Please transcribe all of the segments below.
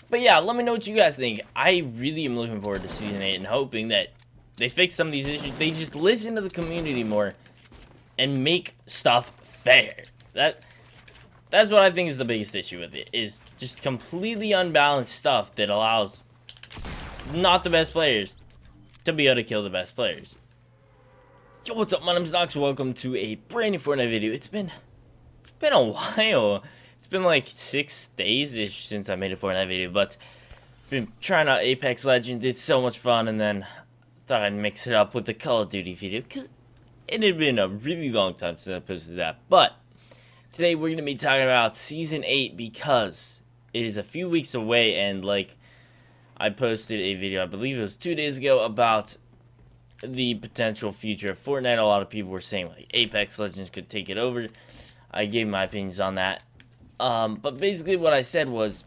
But yeah, let me know what you guys think. I really am looking forward to Season 8 and hoping that they fix some of these issues. They just listen to the community more and make stuff fair. That's what I think is the biggest issue with it, is just completely unbalanced stuff that allows not the best players to be able to kill the best players. Yo, what's up? My name's Nox. Welcome to a brand new Fortnite video. It's been a while. It's been like 6 days-ish since I made a Fortnite video, but been trying out Apex Legends. It's so much fun, and then thought I'd mix it up with the Call of Duty video, because it had been a really long time since I posted that. But today we're going to be talking about Season 8 because it is a few weeks away, and like I posted a video, I believe it was 2 days ago, about the potential future of Fortnite. A lot of people were saying like Apex Legends could take it over. I gave my opinions on that. But basically what I said was,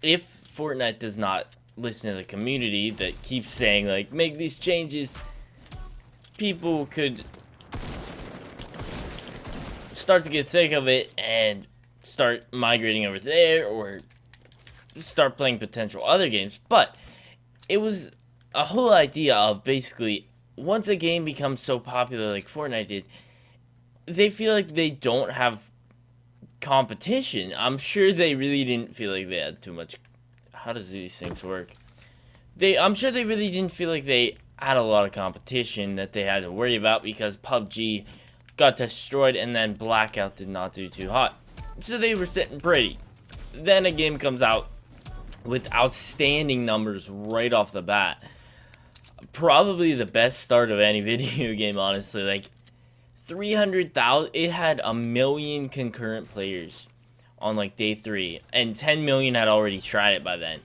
if Fortnite does not listen to the community that keeps saying like make these changes, people could start to get sick of it and start migrating over there or start playing potential other games. But it was a whole idea of basically, once a game becomes so popular like Fortnite did, they feel like they don't have competition. I'm sure they really didn't feel like they had too much. How does these things work? I'm sure they really didn't feel like they had a lot of competition that they had to worry about, because PUBG got destroyed and then Blackout did not do too hot. So they were sitting pretty. Then a game comes out with outstanding numbers right off the bat. Probably the best start of any video game, honestly. Like 300,000, it had 1 million concurrent players on like day 3, and 10 million had already tried it by then.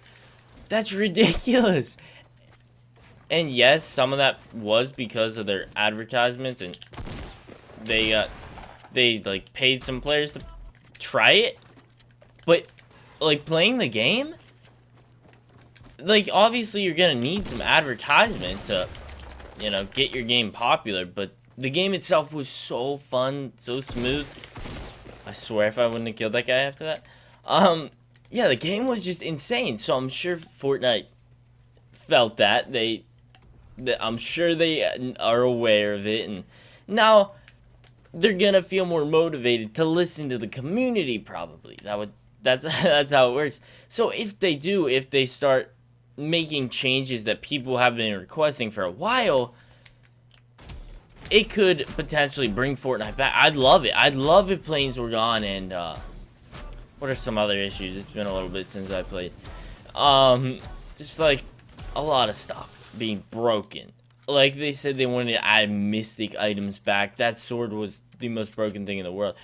That's ridiculous. And yes, some of that was because of their advertisements, and they like paid some players to try it. But like playing the game, like obviously you're gonna need some advertisement to, you know, get your game popular, but the game itself was so fun, so smooth. I swear if I wouldn't have killed that guy after that. Yeah, the game was just insane. So I'm sure Fortnite felt that. I'm sure they are aware of it, and now they're gonna feel more motivated to listen to the community, probably. That's how it works. So if they start making changes that people have been requesting for a while, it could potentially bring Fortnite back. I'd love it. I'd love if planes were gone, and what are some other issues? It's been a little bit since I played. Just like a lot of stuff being broken. Like they said they wanted to add mystic items back. That sword was the most broken thing in the world.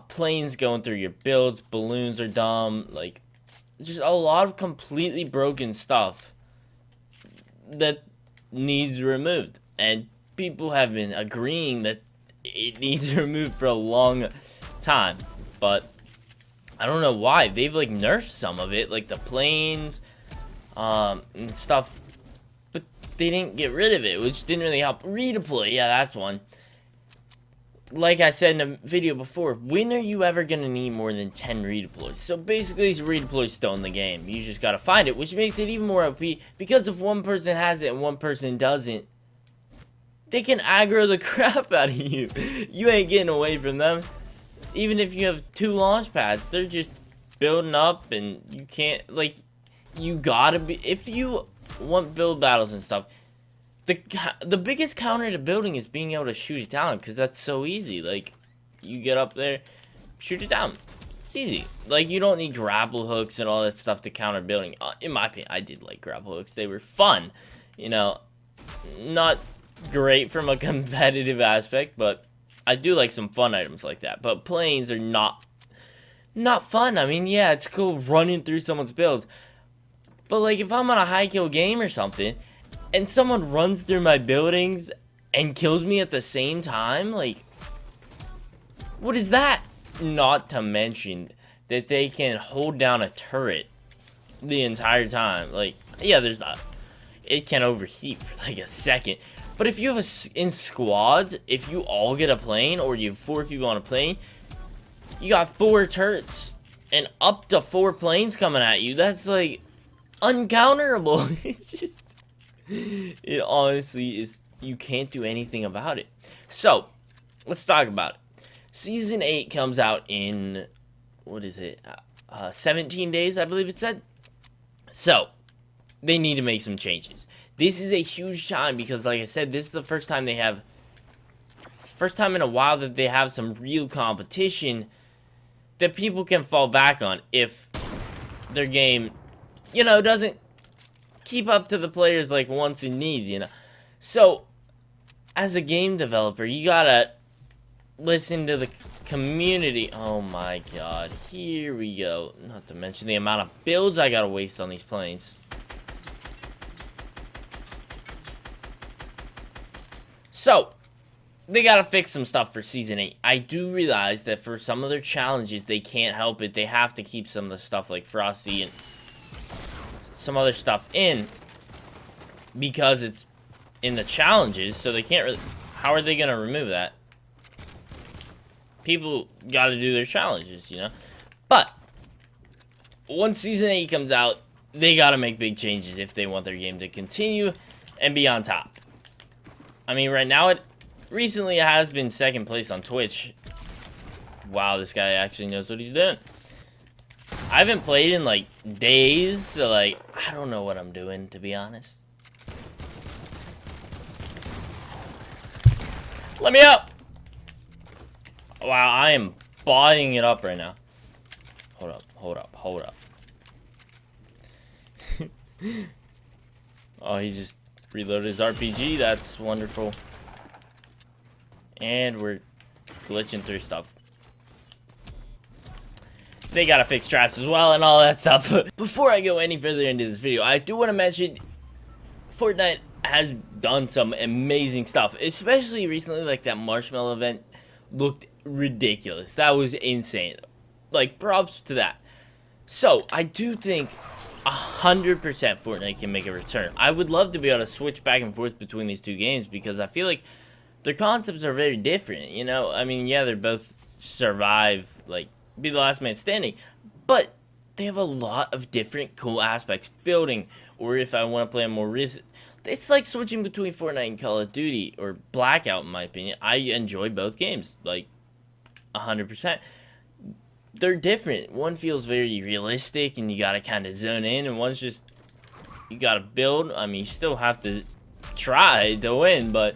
Planes going through your builds, balloons are dumb. Like just a lot of completely broken stuff that needs removed, and people have been agreeing that it needs removed for a long time, but I don't know why. They've like nerfed some of it, like the planes and stuff, but they didn't get rid of it, which didn't really help. Redeploy, yeah, that's one. Like I said in the video before, when are you ever gonna need more than 10 redeploys? So basically these redeploys still in the game. You just gotta find it, which makes it even more OP, because if one person has it and one person doesn't, they can aggro the crap out of you. You ain't getting away from them. Even if you have 2 launch pads, they're just building up, and you can't, like, you gotta be, if you want build battles and stuff, the biggest counter to building is being able to shoot it down, because that's so easy. Like, you get up there, shoot it down. It's easy. Like, you don't need grapple hooks and all that stuff to counter building. In my opinion, I did like grapple hooks. They were fun. You know, not great from a competitive aspect, but I do like some fun items like that. But planes are not fun. I mean, yeah, it's cool running through someone's builds, but like if I'm on a high kill game or something and someone runs through my buildings and kills me at the same time, like, what is that? Not to mention that they can hold down a turret the entire time. Like, yeah, it can overheat for like a second. But if you have in squads, if you all get a plane, or you have 4 people on a plane, you got 4 turrets and up to 4 planes coming at you. That's like uncounterable. It's just, it honestly is, you can't do anything about it. So let's talk about it. Season 8 comes out in, what is it, 17 days, I believe it said. So they need to make some changes. This is a huge time because, like I said, this is the first time in a while that they have some real competition that people can fall back on if their game, you know, doesn't keep up to the players like wants and needs, you know. So as a game developer, you gotta listen to the community. Oh my god, here we go. Not to mention the amount of builds I gotta waste on these planes. So they gotta fix some stuff for Season 8. I do realize that for some of their challenges, they can't help it. They have to keep some of the stuff like Frosty and some other stuff in because it's in the challenges, so they can't really... How are they gonna remove that? People gotta do their challenges, you know? But once Season 8 comes out, they gotta make big changes if they want their game to continue and be on top. I mean, right now, recently it has been second place on Twitch. Wow, this guy actually knows what he's doing. I haven't played in, like, days, so, like, I don't know what I'm doing, to be honest. Let me up! Wow, I am bodying it up right now. Hold up, hold up, hold up. Oh, he just reloaded his RPG. That's wonderful. And we're glitching through stuff. They gotta fix traps as well and all that stuff. Before I go any further into this video, I do want to mention Fortnite has done some amazing stuff, especially recently. Like that marshmallow event looked ridiculous. That was insane. Like, props to that. So I do think 100% Fortnite can make a return. I would love to be able to switch back and forth between these two games because I feel like their concepts are very different, you know? I mean, yeah, they're both survive, like, be the last man standing, but they have a lot of different cool aspects. Building, or if I want to play a more risk, it's like switching between Fortnite and Call of Duty, or Blackout, in my opinion. I enjoy both games, like, 100%. They're different. One feels very realistic, and you gotta kind of zone in, and one's just, you gotta build. I mean, you still have to try to win, but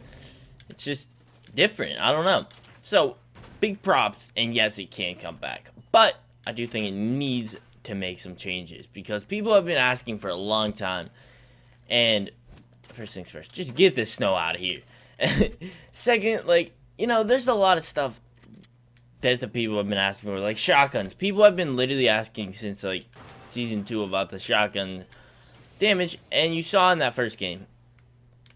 it's just different. I don't know. So, big props, and yes, it can come back. But I do think it needs to make some changes because people have been asking for a long time. And first things first, just get this snow out of here. Second, like, you know, there's a lot of stuff that the people have been asking for, like shotguns. People have been literally asking since, like, Season 2 about the shotgun damage. And you saw in that first game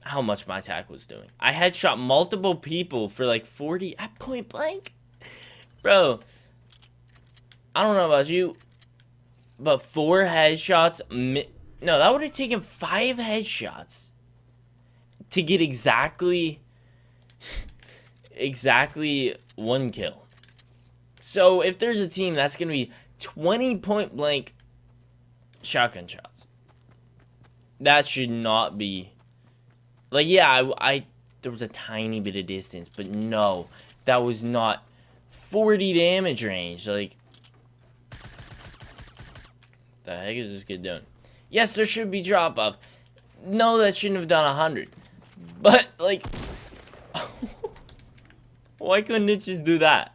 how much my tack was doing. I headshot multiple people for, like, 40 at point blank. Bro, I don't know about you, but 4 headshots... No, that would have taken 5 headshots to get exactly 1 kill. So if there's a team, that's going to be 20 point blank shotgun shots. That should not be... Like, yeah, there was a tiny bit of distance, but no, that was not 40 damage range. Like, the heck is this kid doing? Yes, there should be drop off. No, that shouldn't have done 100. But, like, why couldn't it just do that?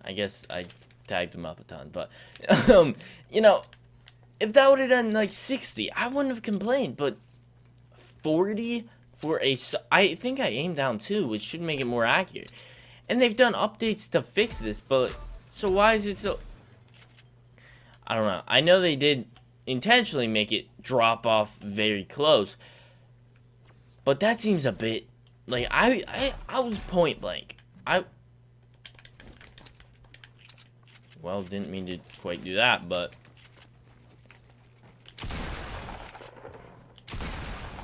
I guess I tagged him up a ton, but, you know, if that would have done, like, 60, I wouldn't have complained, but 40 for a... I think I aimed down too, which should make it more accurate. And they've done updates to fix this, but, so why is it so... I don't know. I know they did intentionally make it drop off very close, but that seems a bit like I was point blank. Well, didn't mean to quite do that, but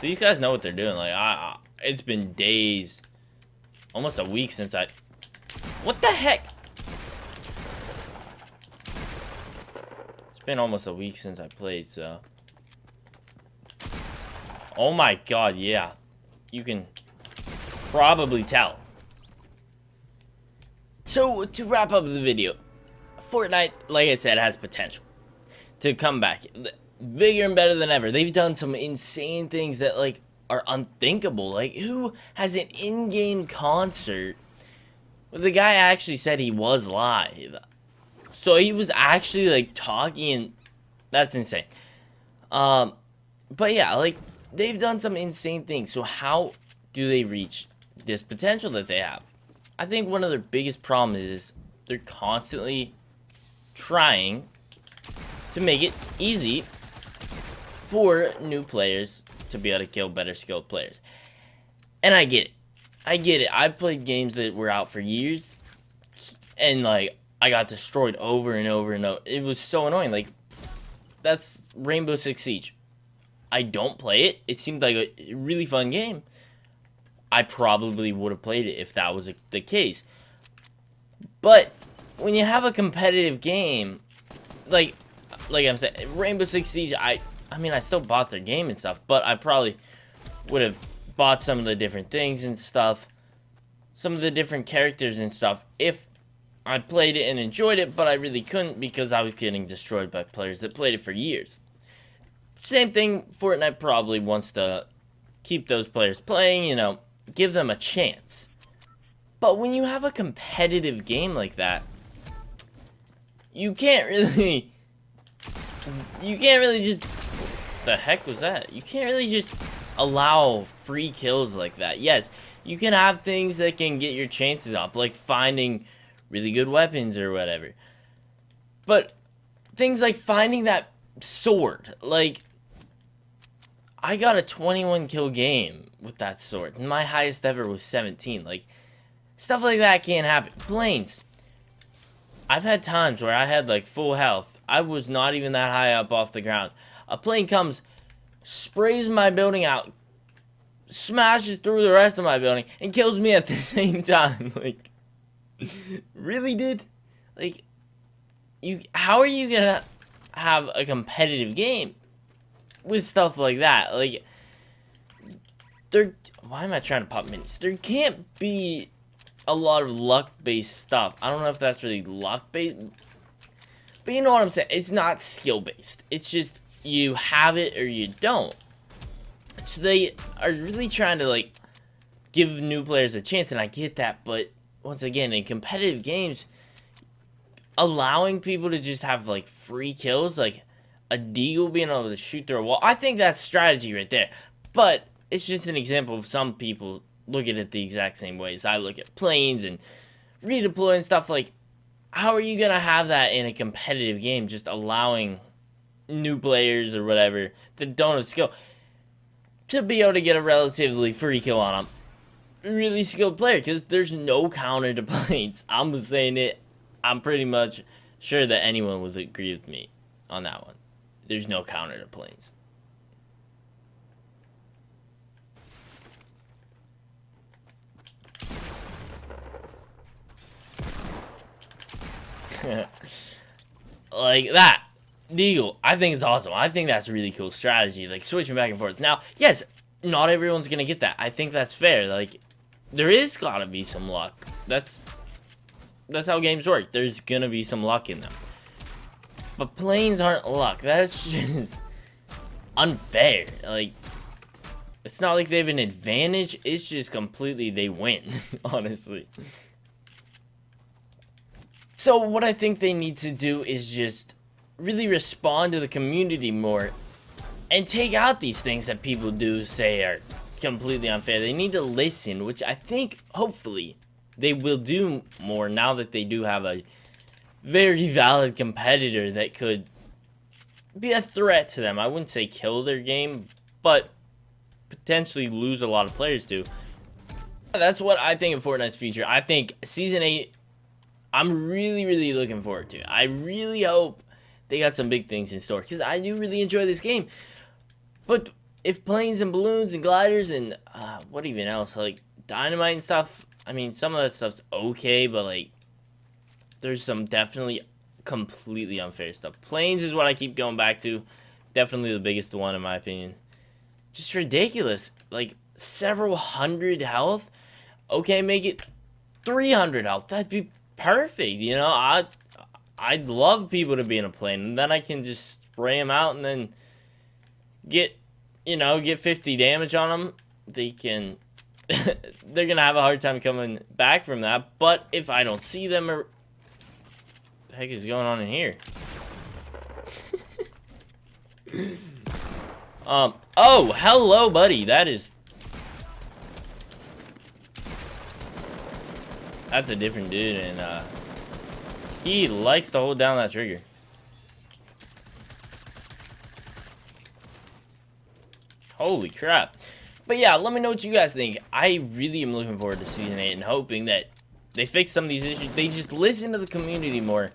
these guys know what they're doing. Like, it's been days, almost a week since what the heck? been almost a week since I played, so. Oh my god, yeah. You can probably tell. So, to wrap up the video, Fortnite, like I said, has potential to come back bigger and better than ever. They've done some insane things that, like, are unthinkable. Like, who has an in-game concert? Well, the guy actually said he was live. So he was actually, like, talking, and that's insane. But yeah, like, they've done some insane things. So how do they reach this potential that they have? I think one of their biggest problems is they're constantly trying to make it easy for new players to be able to kill better skilled players. And I get it. I get it. I've played games that were out for years, and, like, I got destroyed over and over and over. It was so annoying. Like, that's Rainbow Six Siege. I don't play it. It seemed like a really fun game. I probably would have played it if that was the case. But when you have a competitive game, like I'm saying, Rainbow Six Siege, I mean, I still bought their game and stuff, but I probably would have bought some of the different things and stuff, some of the different characters and stuff, if I played it and enjoyed it, but I really couldn't because I was getting destroyed by players that played it for years. Same thing, Fortnite probably wants to keep those players playing, you know, give them a chance. But when you have a competitive game like that, you can't really just, the heck was that? You can't really just allow free kills like that. Yes, you can have things that can get your chances up, like finding really good weapons or whatever. But things like finding that sword, like, I got a 21 kill game with that sword, and my highest ever was 17. Like, stuff like that can't happen. Planes. I've had times where I had, like, full health. I was not even that high up off the ground. A plane comes, sprays my building out, smashes through the rest of my building, and kills me at the same time. Like, really, dude? Like, how are you gonna have a competitive game with stuff like that? Like, why am I trying to pop minis? There can't be a lot of luck-based stuff. I don't know if that's really luck-based, but you know what I'm saying. It's not skill-based. It's just you have it or you don't. So they are really trying to, like, give new players a chance, and I get that, but once again, in competitive games, allowing people to just have, like, free kills, like a deagle being able to shoot through a wall, I think that's strategy right there. But it's just an example of some people look at it the exact same way as I look at planes and redeploy and stuff. Like, how are you gonna have that in a competitive game, just allowing new players or whatever that don't have skill to be able to get a relatively free kill on a really skilled player? Because there's no counter to planes. I'm saying it. I'm pretty much sure that anyone would agree with me on that one. There's no counter to planes. Like that. Deagle. I think it's awesome. I think that's a really cool strategy. Like, switching back and forth. Now, yes, not everyone's gonna get that. I think that's fair. Like, there is gotta be some luck. That's how games work. There's gonna be some luck in them. But planes aren't luck. That's just unfair. Like, it's not like they have an advantage. It's just completely they win, honestly. So what I think they need to do is just really respond to the community more and take out these things that people do say are completely unfair. They need to listen, which I think, hopefully, they will do more now that they do have a very valid competitor that could be a threat to them. I wouldn't say kill their game, but potentially lose a lot of players to. That's what I think of Fortnite's future. I think Season 8, I'm really, really looking forward to. I really hope they got some big things in store, because I do really enjoy this game. But if planes and balloons and gliders and what even else, like dynamite and stuff, I mean, some of that stuff's okay, but like, there's some definitely completely unfair stuff. Planes is what I keep going back to. Definitely the biggest one in my opinion. Just ridiculous. Like, several hundred health. Okay, make it 300 health. That'd be perfect, you know? I'd love people to be in a plane, and then I can just spray them out and then get 50 damage on them. They can... they're gonna have a hard time coming back from that, but if I don't see them, or... What the heck is going on in here? Oh, hello, buddy. That's a different dude, and he likes to hold down that trigger. Holy crap. But yeah, let me know what you guys think. I really am looking forward to Season 8 and hoping that they fix some of these issues. They just listen to the community more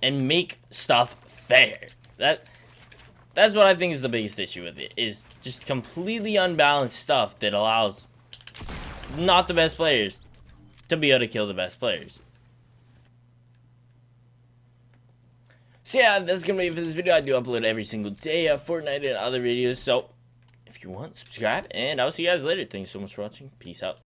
and make stuff fair. That's what I think is the biggest issue with it, is just completely unbalanced stuff that allows not the best players to be able to kill the best players. So yeah, that's gonna be it for this video. I do upload every single day of Fortnite and other videos, so if you want, subscribe, and I'll see you guys later. Thanks so much for watching. Peace out.